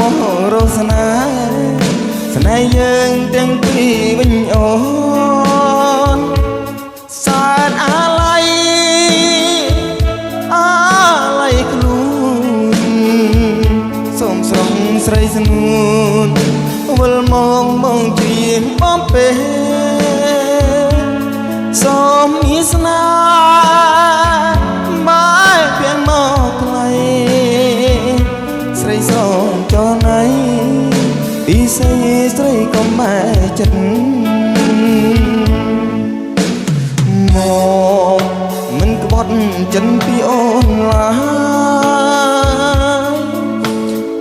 មករស្នេហ៍ស្នេហ៍យើងទាំងពីរវិញអូនសែនអាឡ័យខ្លួនសូមស្រងស្រីស្នួនវិលមកជាបំពេសូមមានស្នាបាយពីមកថ្លៃស្រីស្រងចរណៃពីស្រីក៏ម៉ែចិត្តមកមិនក្បត់ចិនពីអូនឡើយ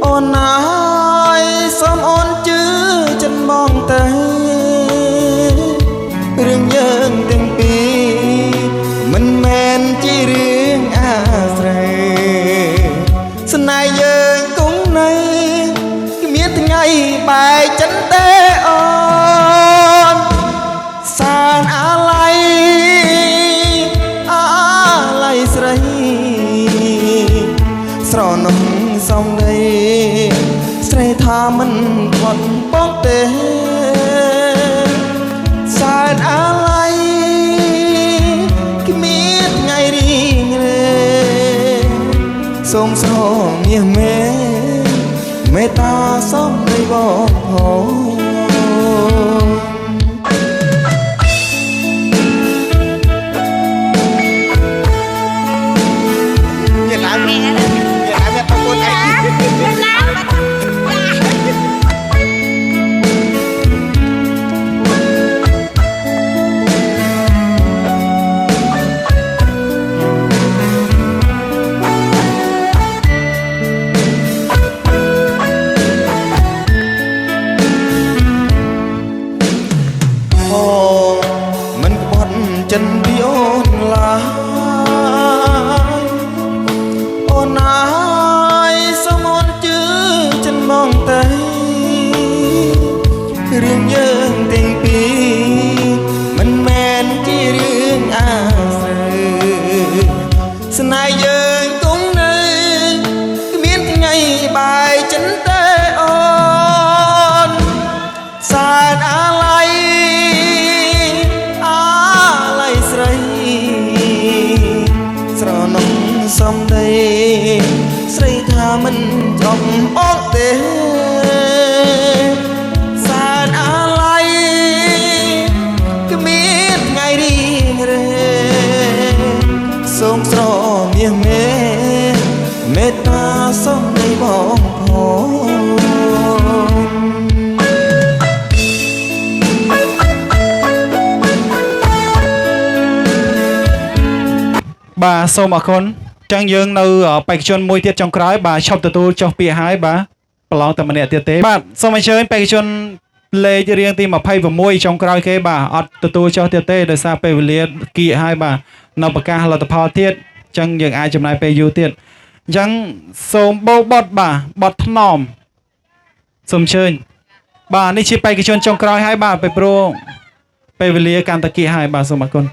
អូនណាយសូមអូនជឿចិនមកទៅរឿងយើងទាំងពីរមិនមែនជារឿងអាស្រ័យស្នេហ៍យើងគង់នៅគ្មានថ្ងៃបែកចិនទេអូនសានអាឡ័យស្រីស្រណំសំដីស្រីថាមិនខ្វាត់បងទេសែនអាឡ័យគ្មានថ្ងៃរីងរេសូមស្រងាស់មេត្តាសំដីបងផងមិនក្បត់ចិនពីអូនឡើយអូនណាយសូមអូនជឿចិនមកទៅរឿងយើងទាំងពីរមិនមែនជារឿងអាស្រ័យស្នេហ៍យើងគង់នៅគ្មានថ្ងៃបែកចិនទេអូនសែនអាឡ័យស្រណំសំដីស្រីថាមិនចង់អត់ទេសែនអាឡ័យគ្មានថ្ងៃរីងរេសូមស្រមាសមេត្តាសំដីបងផងបាទសូមអរគុណចឹងយើងនៅបេក្ខជនមួយទៀតចុងក្រោយបាទឈប់ទទួលចុះពាក្យហើយបាទប្រឡងតែម្នាក់ទៀតទេបាទសូមអញ្ជើញបេក្ខជនលេខរៀងទី26ចុងក្រោយគេបាទអត់ទទួលចុះទៀតទេដោយសារពេលវេលាគៀកហើយបាទនៅប្រកាសលទ្ធផលទៀតចឹងយើងអាចចំណាយពេលយូរទៀតអញ្ចឹងសូមបោបត់បាទបត់ថ្នមសូមអញ្ជើញបាទនេះជាបេក្ខជនចុងក្រោយហើយបាទពេលព្រោះពេលវេលាកាន់តែគៀកហើយបាទសូមអរគុណ